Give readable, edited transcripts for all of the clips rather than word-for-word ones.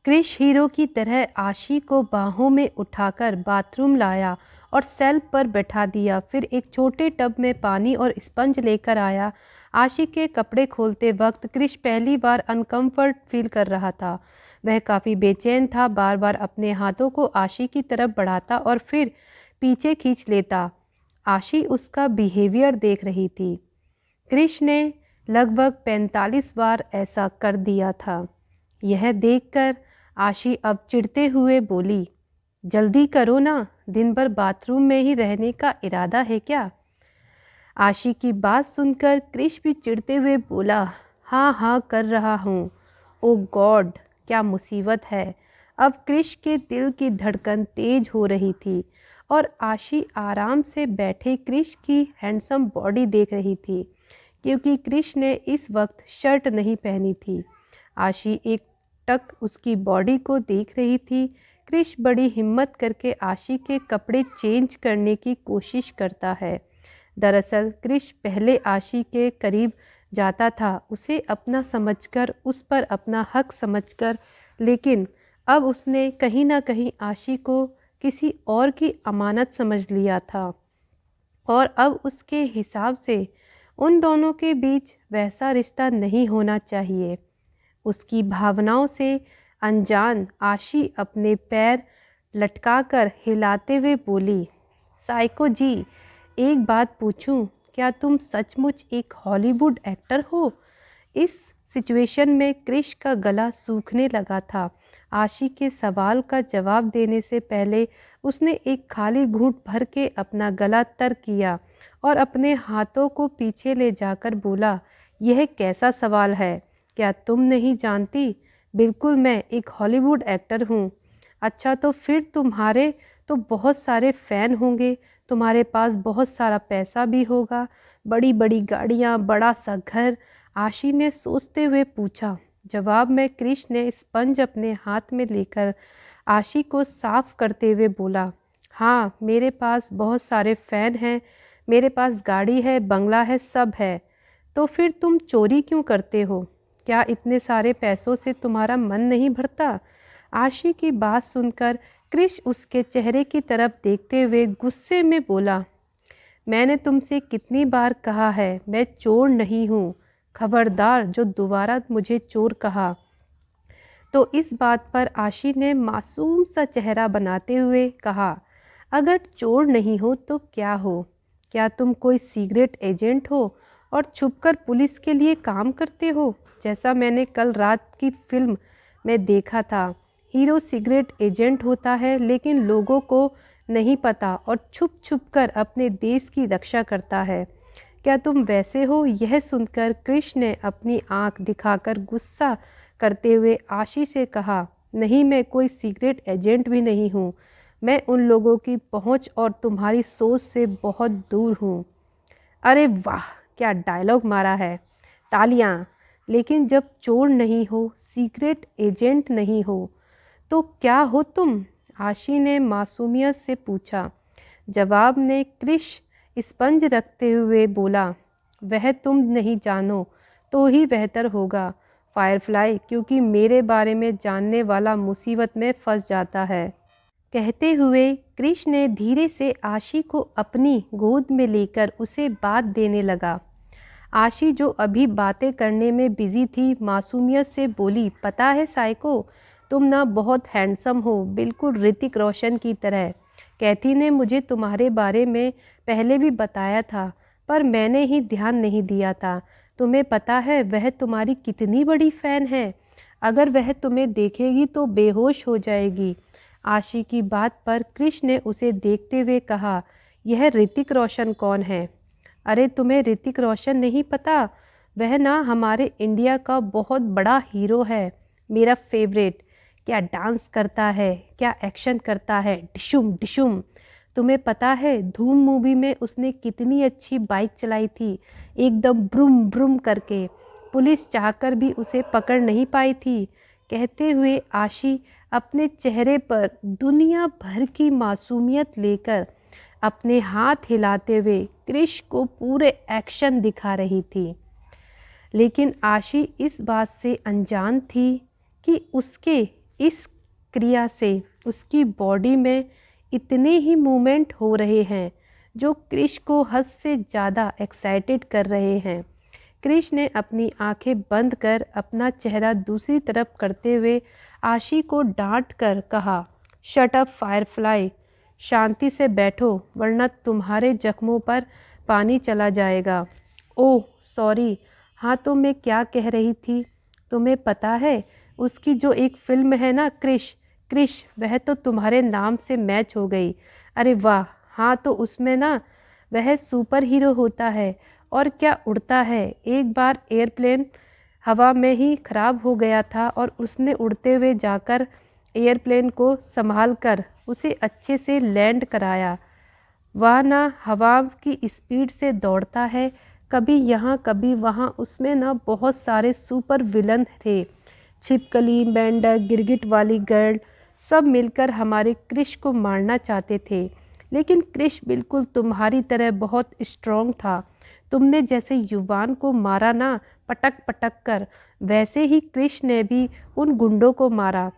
Krrish hero की तरह आशी को बाहों में उठाकर बाथरूम लाया और सेल्फ पर बैठा दिया। फिर एक छोटे टब में पानी और स्पंज लेकर आया। आशी के कपड़े खोलते वक्त क्रिश पहली बार अनकंफर्ट फील कर रहा था। वह काफ़ी बेचैन था, बार बार अपने हाथों को आशी की तरफ बढ़ाता और फिर पीछे खींच लेता। आशी उसका बिहेवियर देख रही थी। क्रिश ने लगभग 45 बार ऐसा कर दिया था। यह देखकर आशी अब चिढ़ते हुए बोली, जल्दी करो ना, दिन भर बाथरूम में ही रहने का इरादा है क्या? आशी की बात सुनकर क्रिश भी चिढ़ते हुए बोला, हाँ हाँ कर रहा हूँ। ओ गॉड, क्या मुसीबत है। अब क्रिश के दिल की धड़कन तेज हो रही थी और आशी आराम से बैठे क्रिश की हैंडसम बॉडी देख रही थी, क्योंकि क्रिश ने इस वक्त शर्ट नहीं पहनी थी। आशी एक टक उसकी बॉडी को देख रही थी। क्रिश बड़ी हिम्मत करके आशी के कपड़े चेंज करने की कोशिश करता है। दरअसल क्रिश पहले आशी के करीब जाता था, उसे अपना समझकर, उस पर अपना हक समझकर, लेकिन अब उसने कहीं ना कहीं आशी को किसी और की अमानत समझ लिया था और अब उसके हिसाब से उन दोनों के बीच वैसा रिश्ता नहीं होना चाहिए। उसकी भावनाओं से अनजान आशी अपने पैर लटकाकर हिलाते हुए बोली, साइको जी, एक बात पूछूं, क्या तुम सचमुच एक हॉलीवुड एक्टर हो? इस सिचुएशन में क्रिश का गला सूखने लगा था। आशी के सवाल का जवाब देने से पहले उसने एक खाली घूंट भर के अपना गला तर किया और अपने हाथों को पीछे ले जाकर बोला, यह कैसा सवाल है? क्या तुम नहीं जानती? बिल्कुल, मैं एक हॉलीवुड एक्टर हूँ। अच्छा, तो फिर तुम्हारे तो बहुत सारे फ़ैन होंगे, तुम्हारे पास बहुत सारा पैसा भी होगा, बड़ी बड़ी गाड़ियाँ, बड़ा सा घर। आशी ने सोचते हुए पूछा। जवाब में क्रिश ने स्पंज अपने हाथ में लेकर आशी को साफ करते हुए बोला, हाँ मेरे पास बहुत सारे फ़ैन हैं, मेरे पास गाड़ी है, बंगला है, सब है। तो फिर तुम चोरी क्यों करते हो? क्या इतने सारे पैसों से तुम्हारा मन नहीं भरता? आशी की बात सुनकर क्रिश उसके चेहरे की तरफ देखते हुए गुस्से में बोला, मैंने तुमसे कितनी बार कहा है, मैं चोर नहीं हूँ। खबरदार जो दोबारा मुझे चोर कहा। तो इस बात पर आशी ने मासूम सा चेहरा बनाते हुए कहा, अगर चोर नहीं हो तो क्या हो? क्या तुम कोई सीक्रेट एजेंट हो और छुपकर पुलिस के लिए काम करते हो, जैसा मैंने कल रात की फिल्म में देखा था? हीरो सीक्रेट एजेंट होता है, लेकिन लोगों को नहीं पता और छुप छुप कर अपने देश की रक्षा करता है। क्या तुम वैसे हो? यह सुनकर कृष्ण ने अपनी आंख दिखाकर गुस्सा करते हुए आशी से कहा, नहीं, मैं कोई सीक्रेट एजेंट भी नहीं हूँ। मैं उन लोगों की पहुँच और तुम्हारी सोच से बहुत दूर हूँ। अरे वाह, क्या डायलॉग मारा है, तालियां। लेकिन जब चोर नहीं हो, सीक्रेट एजेंट नहीं हो, तो क्या हो तुम? आशी ने मासूमियत से पूछा। जवाब में क्रिश स्पंज रखते हुए बोला, वह तुम नहीं जानो तो ही बेहतर होगा फायरफ्लाई, क्योंकि मेरे बारे में जानने वाला मुसीबत में फंस जाता है। कहते हुए कृष्ण ने धीरे से आशी को अपनी गोद में लेकर उसे बात देने लगा। आशी, जो अभी बातें करने में बिजी थी, मासूमियत से बोली, पता है साइको, तुम ना बहुत हैंडसम हो, बिल्कुल ऋतिक रोशन की तरह। कैथी ने मुझे तुम्हारे बारे में पहले भी बताया था, पर मैंने ही ध्यान नहीं दिया था। तुम्हें पता है वह तुम्हारी कितनी बड़ी फ़ैन है? अगर वह तुम्हें देखेगी तो बेहोश हो जाएगी। आशी की बात पर कृष्ण ने उसे देखते हुए कहा, यह ऋतिक रोशन कौन है? अरे तुम्हें ऋतिक रोशन नहीं पता? वह ना हमारे इंडिया का बहुत बड़ा हीरो है, मेरा फेवरेट। क्या डांस करता है, क्या एक्शन करता है, डिशुम डिशुम। तुम्हें पता है धूम मूवी में उसने कितनी अच्छी बाइक चलाई थी, एकदम ब्रूम ब्रूम करके। पुलिस चाहकर भी उसे पकड़ नहीं पाई थी। कहते हुए आशी अपने चेहरे पर दुनिया भर की मासूमियत लेकर अपने हाथ हिलाते हुए क्रिश को पूरे एक्शन दिखा रही थी। लेकिन आशी इस बात से अनजान थी कि उसके इस क्रिया से उसकी बॉडी में इतने ही मूवमेंट हो रहे हैं जो क्रिश को हद से ज़्यादा एक्साइटेड कर रहे हैं। क्रिश ने अपनी आंखें बंद कर अपना चेहरा दूसरी तरफ करते हुए आशी को डांट कर कहा, शट अप फायरफ्लाई, शांति से बैठो वरना तुम्हारे जख्मों पर पानी चला जाएगा। ओह सॉरी, हाँ तो मैं क्या कह रही थी, तुम्हें पता है उसकी जो एक फ़िल्म है ना क्रिश, क्रिश वह तो तुम्हारे नाम से मैच हो गई। अरे वाह, हाँ तो उसमें ना वह सुपर हीरो होता है और क्या उड़ता है। एक बार एयरप्लेन हवा में ही ख़राब हो गया था और उसने उड़ते हुए जाकर एयरप्लेन को संभाल कर उसे अच्छे से लैंड कराया। वह ना हवा की स्पीड से दौड़ता है, कभी यहाँ कभी वहाँ। उसमें ना बहुत सारे सुपर विलन थे, छिपकली, मेंढक, गिरगिट वाली गर्ल, सब मिलकर हमारे क्रिश को मारना चाहते थे। लेकिन क्रिश बिल्कुल तुम्हारी तरह बहुत स्ट्रॉन्ग था। तुमने जैसे युवान को मारा ना पटक पटक कर, वैसे ही क्रिश ने भी उन गुंडों को मारा।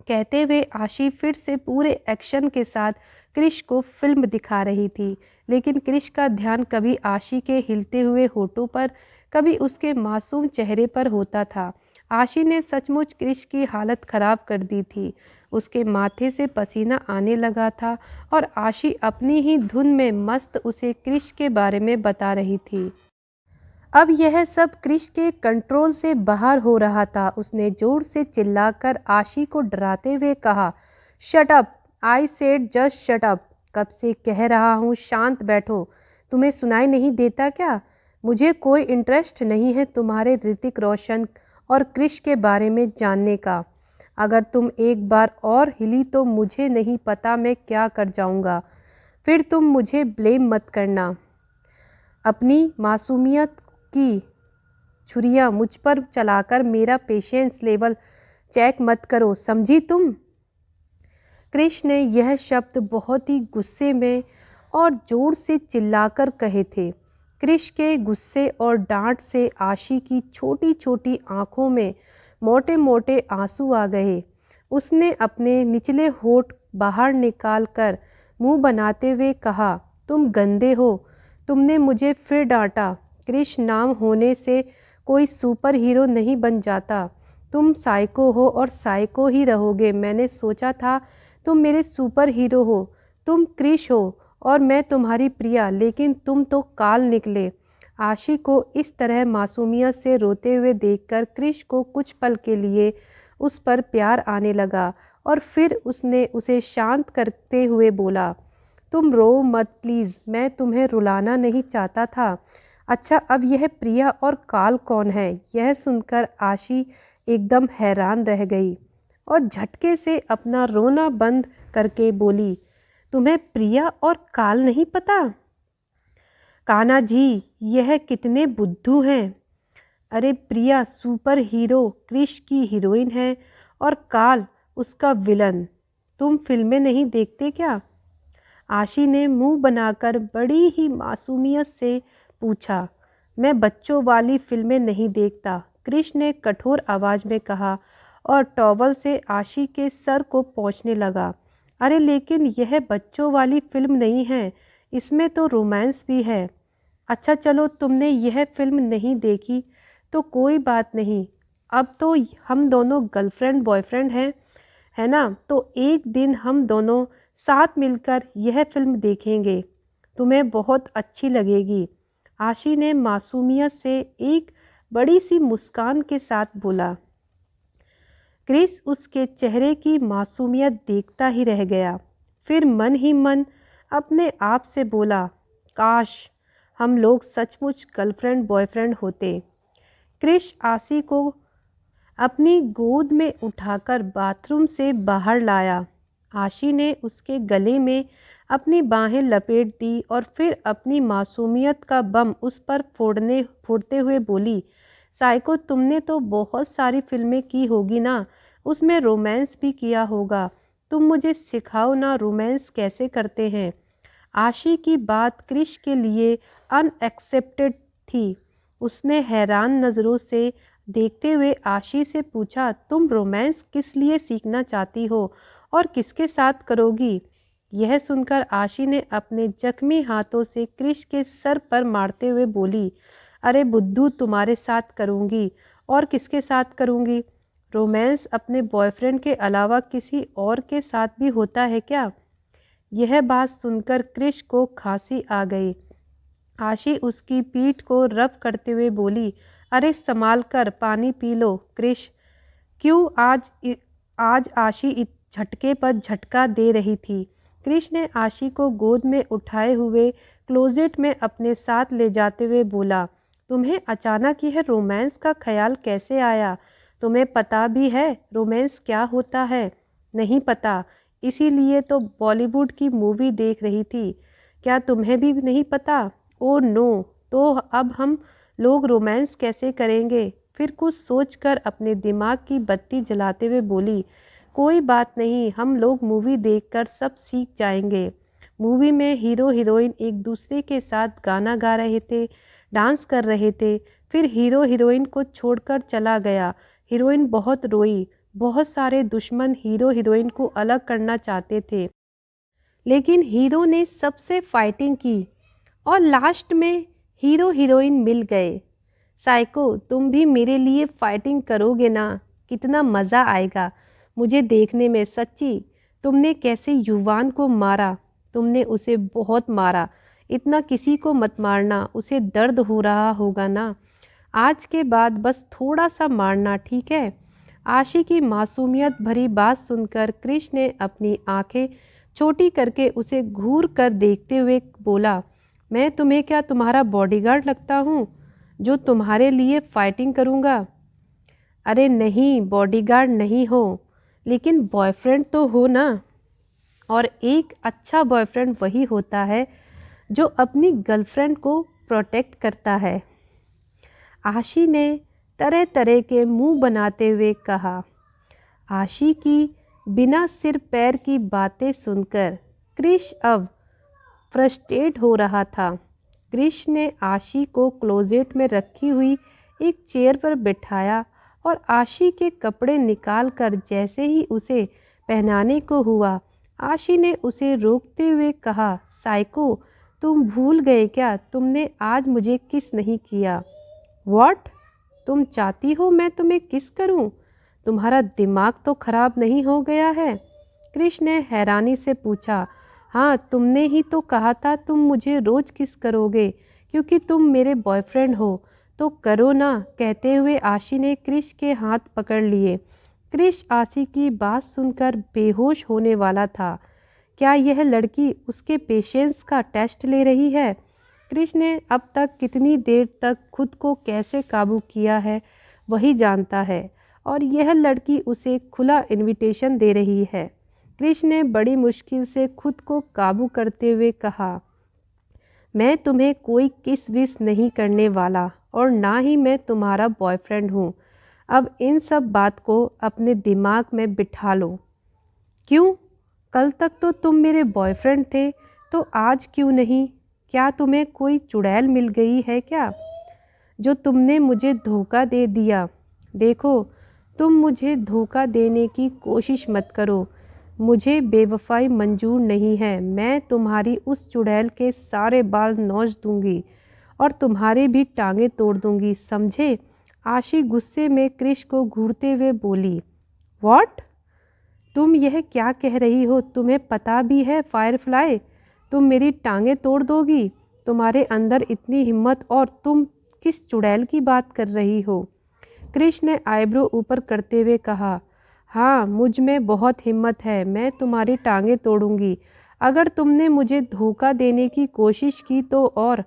कहते हुए आशी फिर से पूरे एक्शन के साथ क्रिश को फिल्म दिखा रही थी। लेकिन क्रिश का ध्यान कभी आशी के हिलते हुए होठों पर, कभी उसके मासूम चेहरे पर होता था। आशी ने सचमुच क्रिश की हालत ख़राब कर दी थी। उसके माथे से पसीना आने लगा था और आशी अपनी ही धुन में मस्त उसे क्रिश के बारे में बता रही थी। अब यह सब क्रिश के कंट्रोल से बाहर हो रहा था। उसने जोर से चिल्लाकर आशी को डराते हुए कहा, shut up, I said just shut up, कब से कह रहा हूँ शांत बैठो, तुम्हें सुनाई नहीं देता क्या? मुझे कोई इंटरेस्ट नहीं है तुम्हारे ऋतिक रोशन और क्रिश के बारे में जानने का। अगर तुम एक बार और हिली तो मुझे नहीं पता मैं क्या कर जाऊँगा। फिर तुम मुझे ब्लेम मत करना। अपनी मासूमियत की छुरियां मुझ पर चलाकर मेरा पेशेंस लेवल चेक मत करो, समझी तुम? क्रिश ने यह शब्द बहुत ही गुस्से में और ज़ोर से चिल्लाकर कहे थे। क्रिश के गुस्से और डांट से आशी की छोटी छोटी आंखों में मोटे मोटे आंसू आ गए। उसने अपने निचले होठ बाहर निकाल कर मुँह बनाते हुए कहा, तुम गंदे हो, तुमने मुझे फिर डांटा। क्रिश नाम होने से कोई सुपर हीरो नहीं बन जाता। तुम साइको हो और साइको ही रहोगे। मैंने सोचा था तुम मेरे सुपर हीरो हो, तुम क्रिश हो और मैं तुम्हारी प्रिया, लेकिन तुम तो काल निकले। आशी को इस तरह मासूमियत से रोते हुए देखकर क्रिश को कुछ पल के लिए उस पर प्यार आने लगा और फिर उसने उसे शांत करते हुए बोला, तुम रो मत प्लीज़, मैं तुम्हें रुलाना नहीं चाहता था। अच्छा अब यह प्रिया और काल कौन है? यह सुनकर आशी एकदम हैरान रह गई और झटके से अपना रोना बंद करके बोली, तुम्हें प्रिया और काल नहीं पता? कान्हा जी, यह कितने बुद्धू हैं। अरे प्रिया सुपर हीरो क्रिश की हीरोइन है और काल उसका विलन। तुम फिल्में नहीं देखते क्या? आशी ने मुंह बनाकर बड़ी ही मासूमियत से पूछा, मैं बच्चों वाली फिल्में नहीं देखता, क्रिश ने कठोर आवाज़ में कहा और टॉवल से आशी के सर को पोंछने लगा। अरे लेकिन यह बच्चों वाली फिल्म नहीं है, इसमें तो रोमांस भी है। अच्छा चलो तुमने यह फिल्म नहीं देखी तो कोई बात नहीं, अब तो हम दोनों गर्लफ्रेंड बॉयफ्रेंड हैं, है ना? तो एक दिन हम दोनों साथ मिलकर यह फिल्म देखेंगे, तुम्हें बहुत अच्छी लगेगी। आशी ने मासूमियत से एक बड़ी सी मुस्कान के साथ बोला। क्रिस उसके चेहरे की मासूमियत देखता ही रह गया। फिर मन ही मन अपने आप से बोला, काश हम लोग सचमुच गर्लफ्रेंड बॉयफ्रेंड होते। क्रिश आशी को अपनी गोद में उठाकर बाथरूम से बाहर लाया। आशी ने उसके गले में अपनी बाहें लपेट दी और फिर अपनी मासूमियत का बम उस पर फोड़ते हुए बोली, साइको तुमने तो बहुत सारी फिल्में की होगी ना, उसमें रोमांस भी किया होगा, तुम मुझे सिखाओ ना रोमांस कैसे करते हैं। आशी की बात क्रिश के लिए अनएक्सेप्टेड थी। उसने हैरान नज़रों से देखते हुए आशी से पूछा, तुम रोमांस किस लिए सीखना चाहती हो और किसके साथ करोगी? यह सुनकर आशी ने अपने जख्मी हाथों से क्रिश के सर पर मारते हुए बोली, अरे बुद्धू, तुम्हारे साथ करूँगी। और किसके साथ करूँगी? रोमांस अपने बॉयफ्रेंड के अलावा किसी और के साथ भी होता है क्या? यह बात सुनकर क्रिश को खांसी आ गई। आशी उसकी पीठ को रब करते हुए बोली, अरे संभाल कर पानी पी लो क्रिश। क्यों आज आशी झटके पर झटका दे रही थी। क्रिश ने आशी को गोद में उठाए हुए क्लोजेट में अपने साथ ले जाते हुए बोला, तुम्हें अचानक यह रोमांस का ख्याल कैसे आया? तुम्हें पता भी है रोमांस क्या होता है? नहीं पता, इसीलिए तो बॉलीवुड की मूवी देख रही थी। क्या तुम्हें भी नहीं पता? ओ नो, तो अब हम लोग रोमांस कैसे करेंगे? फिर कुछ सोचकर अपने दिमाग की बत्ती जलाते हुए बोली, कोई बात नहीं, हम लोग मूवी देखकर सब सीख जाएंगे। मूवी में हीरो हीरोइन एक दूसरे के साथ गाना गा रहे थे, डांस कर रहे थे। फिर हीरो हीरोइन को छोड़कर चला गया। हीरोइन बहुत रोई। बहुत सारे दुश्मन हीरो हीरोइन को अलग करना चाहते थे, लेकिन हीरो ने सबसे फाइटिंग की और लास्ट में हीरो हीरोइन मिल गए। साइको, तुम भी मेरे लिए फाइटिंग करोगे ना? कितना मज़ा आएगा मुझे देखने में। सच्ची, तुमने कैसे युवान को मारा? तुमने उसे बहुत मारा। इतना किसी को मत मारना, उसे दर्द हो रहा होगा ना। आज के बाद बस थोड़ा सा मारना, ठीक है? आशी की मासूमियत भरी बात सुनकर क्रिश ने अपनी आंखें छोटी करके उसे घूर कर देखते हुए बोला, मैं तुम्हें क्या तुम्हारा बॉडीगार्ड लगता हूँ जो तुम्हारे लिए फाइटिंग करूँगा? अरे नहीं, बॉडीगार्ड नहीं हो, लेकिन बॉयफ्रेंड तो हो ना। और एक अच्छा बॉयफ्रेंड वही होता है जो अपनी गर्लफ्रेंड को प्रोटेक्ट करता है। आशी ने तरह तरह के मुंह बनाते हुए कहा। आशी की बिना सिर पैर की बातें सुनकर क्रिश अब फ्रस्ट्रेट हो रहा था। क्रिश ने आशी को क्लोजेट में रखी हुई एक चेयर पर बिठाया और आशी के कपड़े निकाल कर जैसे ही उसे पहनाने को हुआ, आशी ने उसे रोकते हुए कहा, साइको, तुम भूल गए क्या? तुमने आज मुझे किस नहीं किया। व्हाट? तुम चाहती हो मैं तुम्हें किस करूं? तुम्हारा दिमाग तो खराब नहीं हो गया है? क्रिश ने हैरानी से पूछा। हाँ, तुमने ही तो कहा था तुम मुझे रोज किस करोगे क्योंकि तुम मेरे बॉयफ्रेंड हो, तो करो ना। कहते हुए आशी ने क्रिश के हाथ पकड़ लिए। क्रिश आशी की बात सुनकर बेहोश होने वाला था। क्या यह लड़की उसके पेशेंस का टेस्ट ले रही है? क्रिश ने अब तक कितनी देर तक खुद को कैसे काबू किया है वही जानता है, और यह लड़की उसे खुला इनविटेशन दे रही है। क्रिश ने बड़ी मुश्किल से खुद को काबू करते हुए कहा, मैं तुम्हें कोई किस विस नहीं करने वाला और ना ही मैं तुम्हारा बॉयफ्रेंड हूँ। अब इन सब बात को अपने दिमाग में बिठा लो। क्यों? कल तक तो तुम मेरे बॉयफ्रेंड थे, तो आज क्यों नहीं? क्या तुम्हें कोई चुड़ैल मिल गई है क्या जो तुमने मुझे धोखा दे दिया? देखो, तुम मुझे धोखा देने की कोशिश मत करो। मुझे बेवफाई मंजूर नहीं है। मैं तुम्हारी उस चुड़ैल के सारे बाल नोच दूंगी और तुम्हारे भी टांगे तोड़ दूंगी, समझे? आशी गुस्से में क्रिश को घूरते हुए बोली। व्हाट? तुम यह क्या कह रही हो? तुम्हें पता भी है फायरफ्लाई, तुम मेरी टांगें तोड़ दोगी? तुम्हारे अंदर इतनी हिम्मत और तुम किस चुड़ैल की बात कर रही हो? क्रिश ने आईब्रो ऊपर करते हुए कहा, हाँ, मुझ में बहुत हिम्मत है। मैं तुम्हारी टांगें तोड़ूंगी अगर तुमने मुझे धोखा देने की कोशिश की तो। और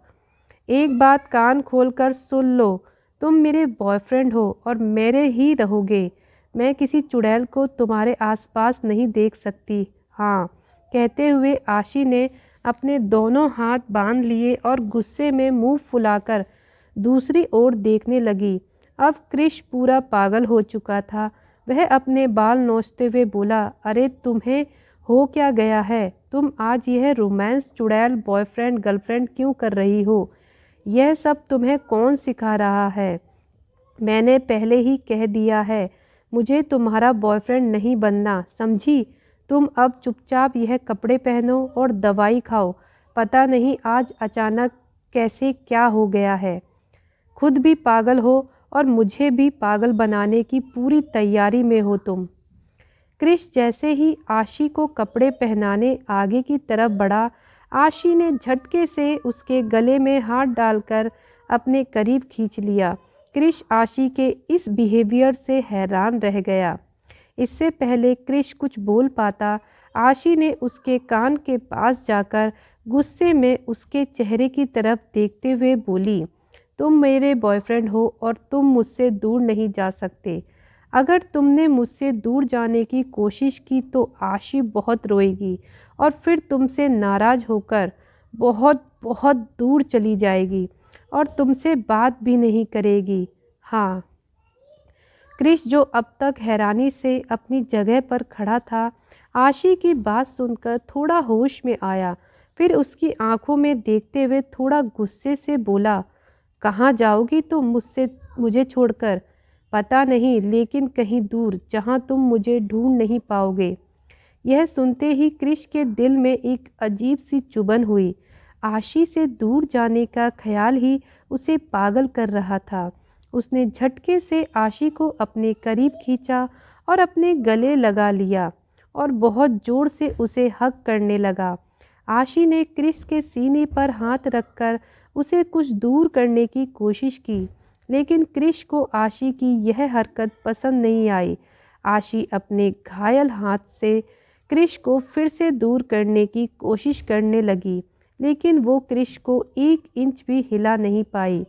एक बात कान खोलकर सुन लो, तुम मेरे बॉयफ्रेंड हो और मेरे ही रहोगे। मैं किसी चुड़ैल को तुम्हारे आसपास नहीं देख सकती। हाँ। कहते हुए आशी ने अपने दोनों हाथ बांध लिए और गुस्से में मुंह फुलाकर दूसरी ओर देखने लगी। अब क्रिश पूरा पागल हो चुका था। वह अपने बाल नोचते हुए बोला, अरे तुम्हें हो क्या गया है? तुम आज यह रोमांस चुड़ैल बॉयफ्रेंड गर्लफ्रेंड क्यों कर रही हो? यह सब तुम्हें कौन सिखा रहा है? मैंने पहले ही कह दिया है, मुझे तुम्हारा बॉयफ्रेंड नहीं बनना, समझी? तुम अब चुपचाप यह कपड़े पहनो और दवाई खाओ। पता नहीं आज अचानक कैसे क्या हो गया है। खुद भी पागल हो और मुझे भी पागल बनाने की पूरी तैयारी में हो तुम। क्रिश जैसे ही आशी को कपड़े पहनाने आगे की तरफ बढ़ा, आशी ने झटके से उसके गले में हाथ डालकर अपने करीब खींच लिया। क्रिश आशी के इस बिहेवियर से हैरान रह गया। इससे पहले क्रिश कुछ बोल पाता, आशी ने उसके कान के पास जाकर गुस्से में उसके चेहरे की तरफ देखते हुए बोली, तुम मेरे बॉयफ्रेंड हो और तुम मुझसे दूर नहीं जा सकते। अगर तुमने मुझसे दूर जाने की कोशिश की तो आशी बहुत रोएगी और फिर तुमसे नाराज़ होकर बहुत बहुत दूर चली जाएगी और तुमसे बात भी नहीं करेगी। हाँ। क्रिश, जो अब तक हैरानी से अपनी जगह पर खड़ा था, आशी की बात सुनकर थोड़ा होश में आया। फिर उसकी आंखों में देखते हुए थोड़ा गुस्से से बोला, कहाँ जाओगी तुम मुझसे, मुझे छोड़कर? पता नहीं, लेकिन कहीं दूर जहाँ तुम मुझे ढूंढ नहीं पाओगे। यह सुनते ही क्रिश के दिल में एक अजीब सी चुभन हुई। आशी से दूर जाने का ख्याल ही उसे पागल कर रहा था। उसने झटके से आशी को अपने करीब खींचा और अपने गले लगा लिया और बहुत ज़ोर से उसे हग करने लगा। आशी ने क्रिश के सीने पर हाथ रखकर उसे कुछ दूर करने की कोशिश की, लेकिन क्रिश को आशी की यह हरकत पसंद नहीं आई। आशी अपने घायल हाथ से क्रिश को फिर से दूर करने की कोशिश करने लगी, लेकिन वो क्रिश को 1 इंच भी हिला नहीं पाई।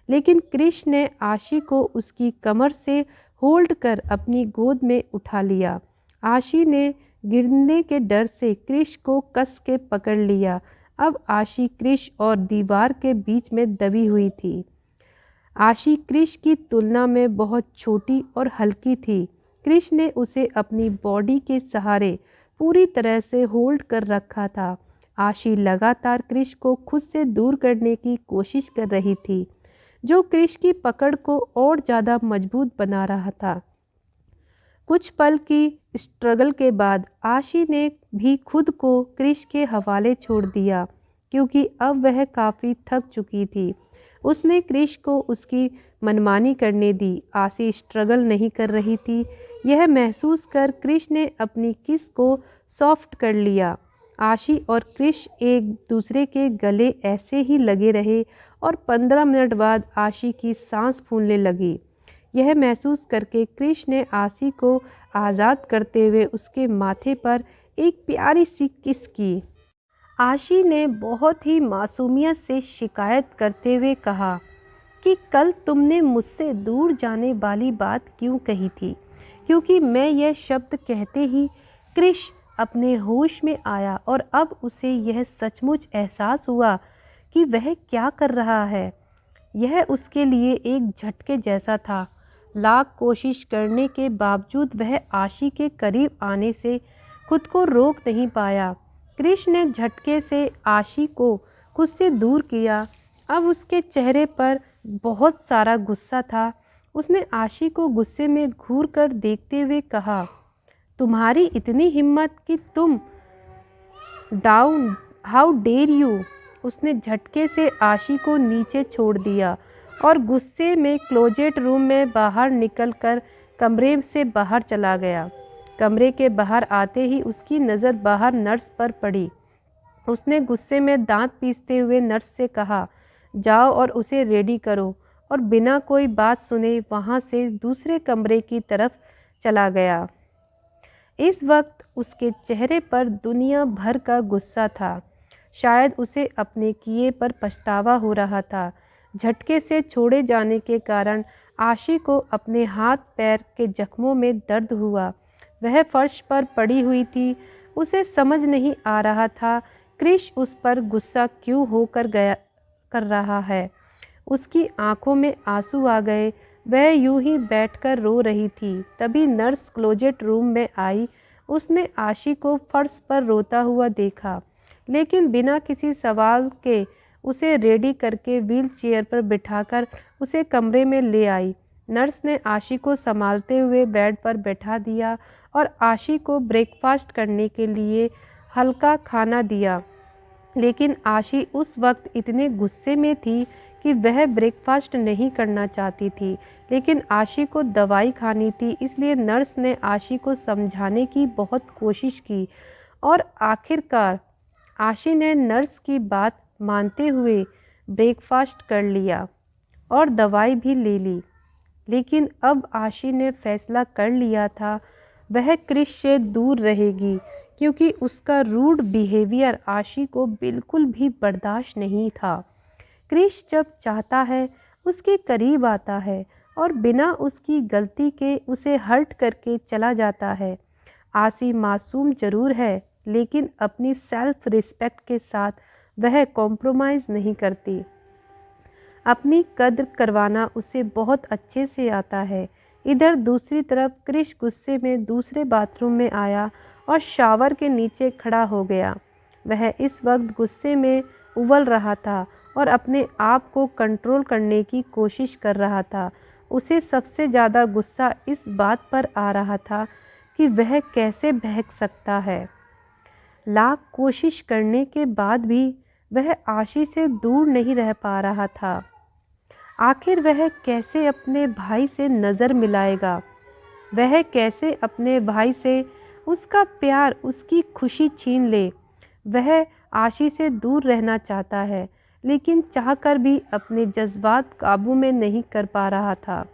लेकिन क्रिश ने आशी को उसकी कमर से होल्ड कर अपनी गोद में उठा लिया। आशी ने गिरने के डर से क्रिश को कस के पकड़ लिया। अब आशी क्रिश और दीवार के बीच में दबी हुई थी। आशी क्रिश की तुलना में बहुत छोटी और हल्की थी। क्रिश ने उसे अपनी बॉडी के सहारे पूरी तरह से होल्ड कर रखा था। आशी लगातार क्रिश को खुद से दूर करने की कोशिश कर रही थी, जो क्रिश की पकड़ को और ज़्यादा मजबूत बना रहा था। कुछ पल की स्ट्रगल के बाद आशी ने भी खुद को क्रिश के हवाले छोड़ दिया, क्योंकि अब वह काफ़ी थक चुकी थी। उसने क्रिश को उसकी मनमानी करने दी। आशी स्ट्रगल नहीं कर रही थी। यह महसूस कर क्रिश ने अपनी किस को सॉफ्ट कर लिया। आशी और क्रिश एक दूसरे के गले ऐसे ही लगे रहे और 15 मिनट बाद आशी की सांस फूलने लगी। यह महसूस करके क्रिश ने आशी को आज़ाद करते हुए उसके माथे पर एक प्यारी सी किस की। आशी ने बहुत ही मासूमियत से शिकायत करते हुए कहा कि कल तुमने मुझसे दूर जाने वाली बात क्यों कही थी? क्योंकि मैं यह शब्द कहते ही क्रिश अपने होश में आया और अब उसे यह सचमुच एहसास हुआ कि वह क्या कर रहा है। यह उसके लिए एक झटके जैसा था। लाख कोशिश करने के बावजूद वह आशी के करीब आने से खुद को रोक नहीं पाया। क्रिश ने झटके से आशी को खुद से दूर किया। अब उसके चेहरे पर बहुत सारा गुस्सा था। उसने आशी को गुस्से में घूर कर देखते हुए कहा, तुम्हारी इतनी हिम्मत कि तुम डाउन, हाउ डेयर यू। उसने झटके से आशी को नीचे छोड़ दिया और गुस्से में क्लोजेट रूम में बाहर निकलकर कमरे से बाहर चला गया। कमरे के बाहर आते ही उसकी नज़र बाहर नर्स पर पड़ी। उसने गुस्से में दांत पीसते हुए नर्स से कहा, जाओ और उसे रेडी करो, और बिना कोई बात सुने वहाँ से दूसरे कमरे की तरफ चला गया। इस वक्त उसके चेहरे पर दुनिया भर का गुस्सा था। शायद उसे अपने किए पर पछतावा हो रहा था। झटके से छोड़े जाने के कारण आशी को अपने हाथ पैर के जख्मों में दर्द हुआ। वह फर्श पर पड़ी हुई थी। उसे समझ नहीं आ रहा था क्रिश उस पर गुस्सा क्यों होकर गया कर रहा है। उसकी आंखों में आंसू आ गए। वह यूं ही बैठकर रो रही थी। तभी नर्स क्लोजेट रूम में आई। उसने आशी को फर्श पर रोता हुआ देखा, लेकिन बिना किसी सवाल के उसे रेडी करके व्हील चेयर पर बिठाकर उसे कमरे में ले आई। नर्स ने आशी को संभालते हुए बेड पर बैठा दिया और आशी को ब्रेकफास्ट करने के लिए हल्का खाना दिया। लेकिन आशी उस वक्त इतने गुस्से में थी कि वह ब्रेकफास्ट नहीं करना चाहती थी, लेकिन आशी को दवाई खानी थी। इसलिए नर्स ने आशी को समझाने की बहुत कोशिश की और आखिरकार आशी ने नर्स की बात मानते हुए ब्रेकफास्ट कर लिया और दवाई भी ले ली। लेकिन अब आशी ने फैसला कर लिया था वह क्रिश से दूर रहेगी, क्योंकि उसका रूड बिहेवियर आशी को बिल्कुल भी बर्दाश्त नहीं था। क्रिश जब चाहता है उसके करीब आता है और बिना उसकी गलती के उसे हर्ट करके चला जाता है। आशी मासूम ज़रूर है, लेकिन अपनी सेल्फ रिस्पेक्ट के साथ वह कॉम्प्रोमाइज़ नहीं करती। अपनी कद्र करवाना उसे बहुत अच्छे से आता है। इधर दूसरी तरफ क्रिश गुस्से में दूसरे बाथरूम में आया और शावर के नीचे खड़ा हो गया। वह इस वक्त गुस्से में उबल रहा था और अपने आप को कंट्रोल करने की कोशिश कर रहा था। उसे सबसे ज़्यादा गुस्सा इस बात पर आ रहा था कि वह कैसे बहक सकता है। लाख कोशिश करने के बाद भी वह आशी से दूर नहीं रह पा रहा था। आखिर वह कैसे अपने भाई से नज़र मिलाएगा? वह कैसे अपने भाई से उसका प्यार, उसकी खुशी छीन ले? वह आशी से दूर रहना चाहता है, लेकिन चाहकर भी अपने जज्बात काबू में नहीं कर पा रहा था।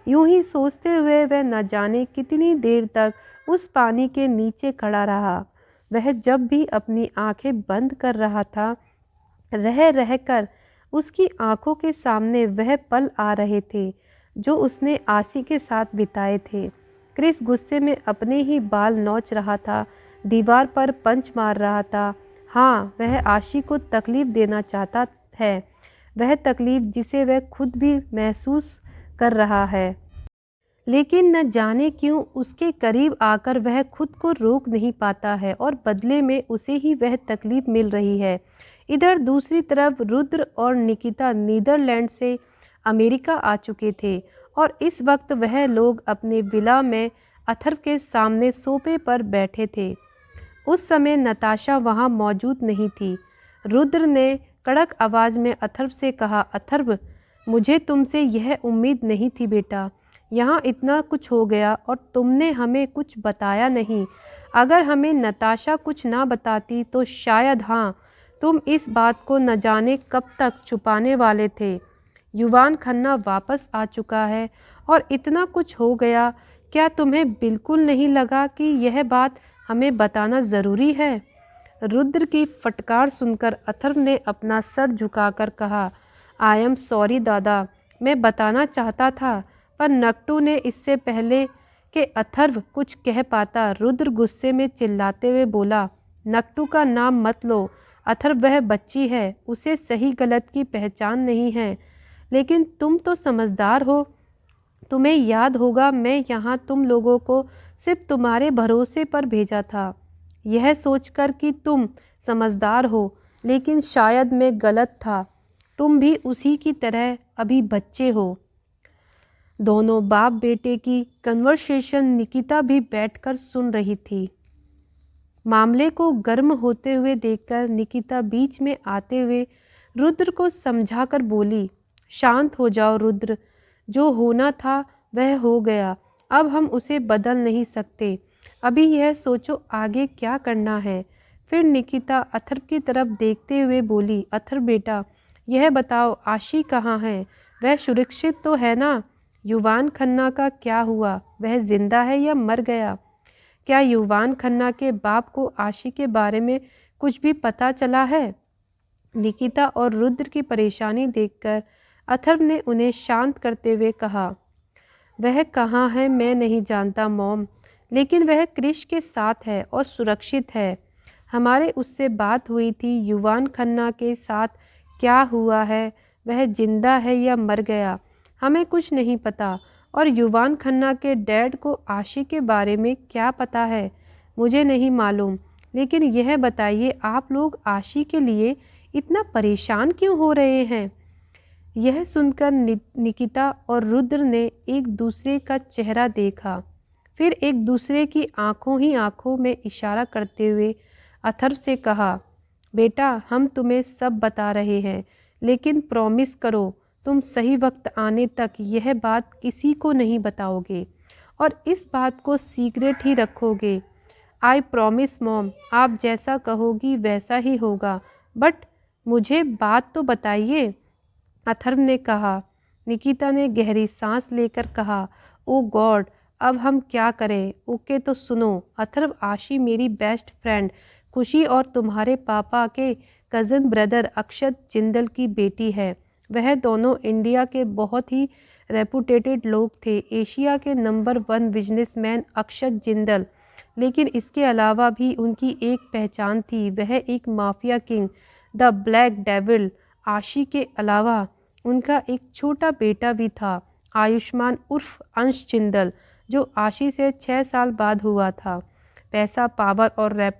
यूं ही सोचते हुए वह न जाने कितनी देर तक उस पानी के नीचे खड़ा रहा। वह जब भी अपनी आंखें बंद कर रहा था, रह रहकर उसकी आंखों के सामने वह पल आ रहे थे जो उसने आशी के साथ बिताए थे। क्रिस गुस्से में अपने ही बाल नोच रहा था, दीवार पर पंच मार रहा था। हाँ, वह आशी को तकलीफ़ देना चाहता है, वह तकलीफ़ जिसे वह खुद भी महसूस कर रहा है, लेकिन न जाने क्यों उसके करीब आकर वह खुद को रोक नहीं पाता है और बदले में उसे ही वह तकलीफ़ मिल रही है। इधर दूसरी तरफ रुद्र और निकिता नीदरलैंड से अमेरिका आ चुके थे और इस वक्त वह लोग अपने विला में अथर्व के सामने सोफे पर बैठे थे। उस समय नताशा वहाँ मौजूद नहीं थी। रुद्र ने कड़क आवाज़ में अथर्व से कहा, अथर्व, मुझे तुमसे यह उम्मीद नहीं थी बेटा। यहाँ इतना कुछ हो गया और तुमने हमें कुछ बताया नहीं। अगर हमें नताशा कुछ ना बताती तो शायद हाँ, तुम इस बात को न जाने कब तक छुपाने वाले थे। युवान खन्ना वापस आ चुका है और इतना कुछ हो गया, क्या तुम्हें बिल्कुल नहीं लगा कि यह बात हमें बताना ज़रूरी है? रुद्र की फटकार सुनकर अथर्व ने अपना सर झुकाकर कहा, आई एम सॉरी दादा, मैं बताना चाहता था, पर नक्टू ने इससे पहले कि अथर्व कुछ कह पाता, रुद्र गुस्से में चिल्लाते हुए बोला, नक्टू का नाम मत लो अथर्व, वह बच्ची है, उसे सही गलत की पहचान नहीं है। लेकिन तुम तो समझदार हो, तुम्हें याद होगा मैं यहाँ तुम लोगों को सिर्फ तुम्हारे भरोसे पर भेजा था, यह सोचकर कि तुम समझदार हो, लेकिन शायद मैं गलत था। तुम भी उसी की तरह अभी बच्चे हो। दोनों बाप बेटे की कन्वर्सेशन निकिता भी बैठकर सुन रही थी। मामले को गर्म होते हुए देखकर निकिता बीच में आते हुए रुद्र को समझाकर बोली, शांत हो जाओ रुद्र, जो होना था वह हो गया, अब हम उसे बदल नहीं सकते। अभी यह सोचो आगे क्या करना है। फिर निकिता अथर्व की तरफ देखते हुए बोली, अथर्व बेटा, यह बताओ आशी कहाँ है? वह सुरक्षित तो है ना? युवान खन्ना का क्या हुआ? वह जिंदा है या मर गया? क्या युवान खन्ना के बाप को आशी के बारे में कुछ भी पता चला है? निकिता और रुद्र की परेशानी देखकर अथर्व ने उन्हें शांत करते हुए कहा, वह कहाँ है मैं नहीं जानता मॉम, लेकिन वह क्रिश के साथ है और सुरक्षित है। हमारे उससे बात हुई थी। युवान खन्ना के साथ क्या हुआ है, वह जिंदा है या मर गया, हमें कुछ नहीं पता। और युवान खन्ना के डैड को आशी के बारे में क्या पता है, मुझे नहीं मालूम। लेकिन यह बताइए, आप लोग आशी के लिए इतना परेशान क्यों हो रहे हैं? यह सुनकर निकिता और रुद्र ने एक दूसरे का चेहरा देखा, फिर एक दूसरे की आंखों ही आंखों में इशारा करते हुए अथर्व से कहा, बेटा हम तुम्हें सब बता रहे हैं, लेकिन प्रॉमिस करो तुम सही वक्त आने तक यह बात किसी को नहीं बताओगे और इस बात को सीक्रेट ही रखोगे। आई प्रॉमिस मॉम, आप जैसा कहोगी वैसा ही होगा, बट मुझे बात तो बताइए, अथर्व ने कहा। निकिता ने गहरी सांस लेकर कहा, ओ गॉड अब हम क्या करें। ओके तो सुनो अथर्व, आशी मेरी बेस्ट फ्रेंड खुशी और तुम्हारे पापा के कज़न ब्रदर अक्षत जिंदल की बेटी है। वह दोनों इंडिया के बहुत ही रेपुटेटेड लोग थे, एशिया के नंबर 1 बिजनेसमैन अक्षत जिंदल। लेकिन इसके अलावा भी उनकी एक पहचान थी, वह एक mafia king, the black devil. आशी के अलावा उनका एक छोटा बेटा भी था, आयुष्मान उर्फ अंश जिंदल, जो आशी से 6 साल बाद हुआ था। पैसा, पावर और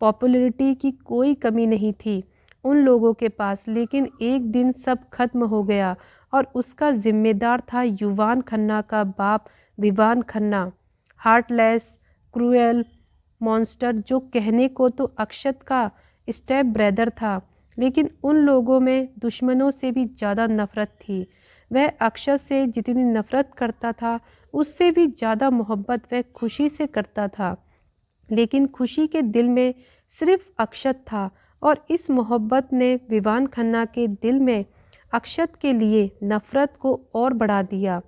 पॉपुलैरिटी की कोई कमी नहीं थी उन लोगों के पास, लेकिन एक दिन सब खत्म हो गया और उसका जिम्मेदार था युवान खन्ना का बाप Vivaan Khanna, heartless cruel monster, जो कहने को तो अक्षत का स्टेप ब्रदर था, लेकिन उन लोगों में दुश्मनों से भी ज़्यादा नफ़रत थी। वह अक्षत से जितनी नफ़रत करता था उससे भी ज़्यादा मोहब्बत वह खुशी से करता था, लेकिन खुशी के दिल में सिर्फ अक्षत था और इस मोहब्बत ने विवान खन्ना के दिल में अक्षत के लिए नफ़रत को और बढ़ा दिया।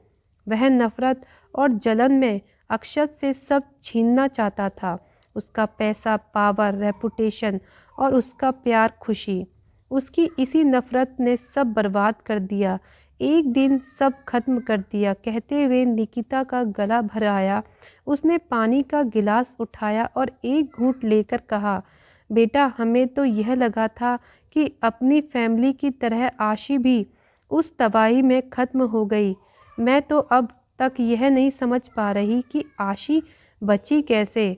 वह नफ़रत और जलन में अक्षत से सब छीनना चाहता था, उसका पैसा, पावर, रेपुटेशन और उसका प्यार, खुशी। उसकी इसी नफ़रत ने सब बर्बाद कर दिया, एक दिन सब खत्म कर दिया। कहते हुए निकिता का गला भर आया। उसने पानी का गिलास उठाया और एक घूंट लेकर कहा, बेटा हमें तो यह लगा था कि अपनी फैमिली की तरह आशी भी उस तबाही में ख़त्म हो गई। मैं तो अब तक यह नहीं समझ पा रही कि आशी बची कैसे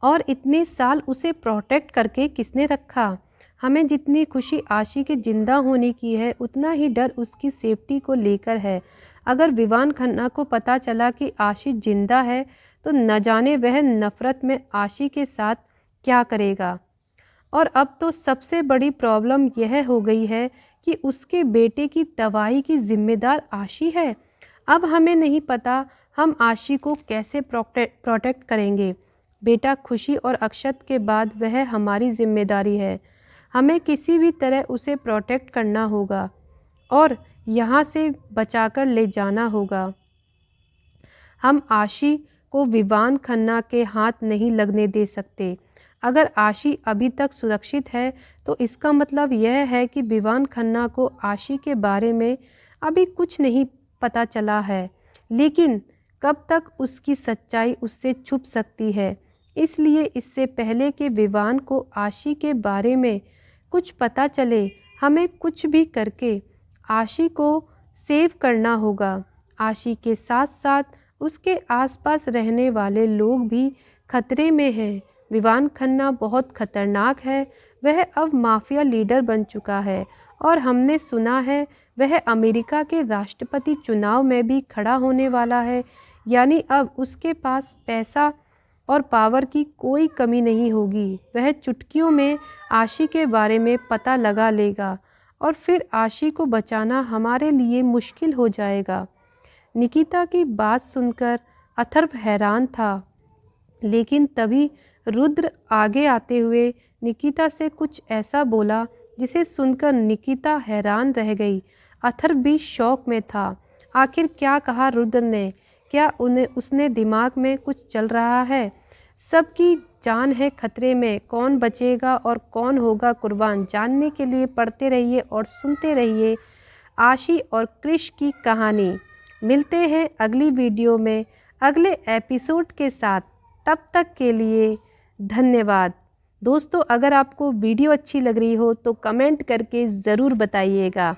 और इतने साल उसे प्रोटेक्ट करके किसने रखा। हमें जितनी खुशी आशी के ज़िंदा होने की है, उतना ही डर उसकी सेफ्टी को लेकर है। अगर विवान खन्ना को पता चला कि आशी ज़िंदा है तो न जाने वह नफ़रत में आशी के साथ क्या करेगा। और अब तो सबसे बड़ी प्रॉब्लम यह हो गई है कि उसके बेटे की तबाही की जिम्मेदार आशी है। अब हमें नहीं पता हम आशी को कैसे प्रोटेक्ट करेंगे। बेटा खुशी और अक्षत के बाद वह हमारी जिम्मेदारी है। हमें किसी भी तरह उसे प्रोटेक्ट करना होगा और यहाँ से बचाकर ले जाना होगा। हम आशी को विवान खन्ना के हाथ नहीं लगने दे सकते। अगर आशी अभी तक सुरक्षित है तो इसका मतलब यह है कि विवान खन्ना को आशी के बारे में अभी कुछ नहीं पता चला है, लेकिन कब तक उसकी सच्चाई उससे छुप सकती है। इसलिए इससे पहले कि विवान को आशी के बारे में कुछ पता चले, हमें कुछ भी करके आशी को सेव करना होगा। आशी के साथ साथ उसके आसपास रहने वाले लोग भी खतरे में हैं। विवान खन्ना बहुत खतरनाक है, वह अब माफिया लीडर बन चुका है और हमने सुना है वह अमेरिका के राष्ट्रपति चुनाव में भी खड़ा होने वाला है। यानी अब उसके पास पैसा और पावर की कोई कमी नहीं होगी। वह चुटकियों में आशी के बारे में पता लगा लेगा और फिर आशी को बचाना हमारे लिए मुश्किल हो जाएगा। निकिता की बात सुनकर अथर्व हैरान था, लेकिन तभी रुद्र आगे आते हुए निकिता से कुछ ऐसा बोला जिसे सुनकर निकिता हैरान रह गई। अथर्व भी शौक में था। आखिर क्या कहा रुद्र ने? क्या उसने दिमाग में कुछ चल रहा है? सबकी जान है खतरे में, कौन बचेगा और कौन होगा कुर्बान, जानने के लिए पढ़ते रहिए और सुनते रहिए आशी और क्रिश की कहानी। मिलते हैं अगली वीडियो में अगले एपिसोड के साथ। तब तक के लिए धन्यवाद। दोस्तों अगर आपको वीडियो अच्छी लग रही हो तो कमेंट करके ज़रूर बताइएगा।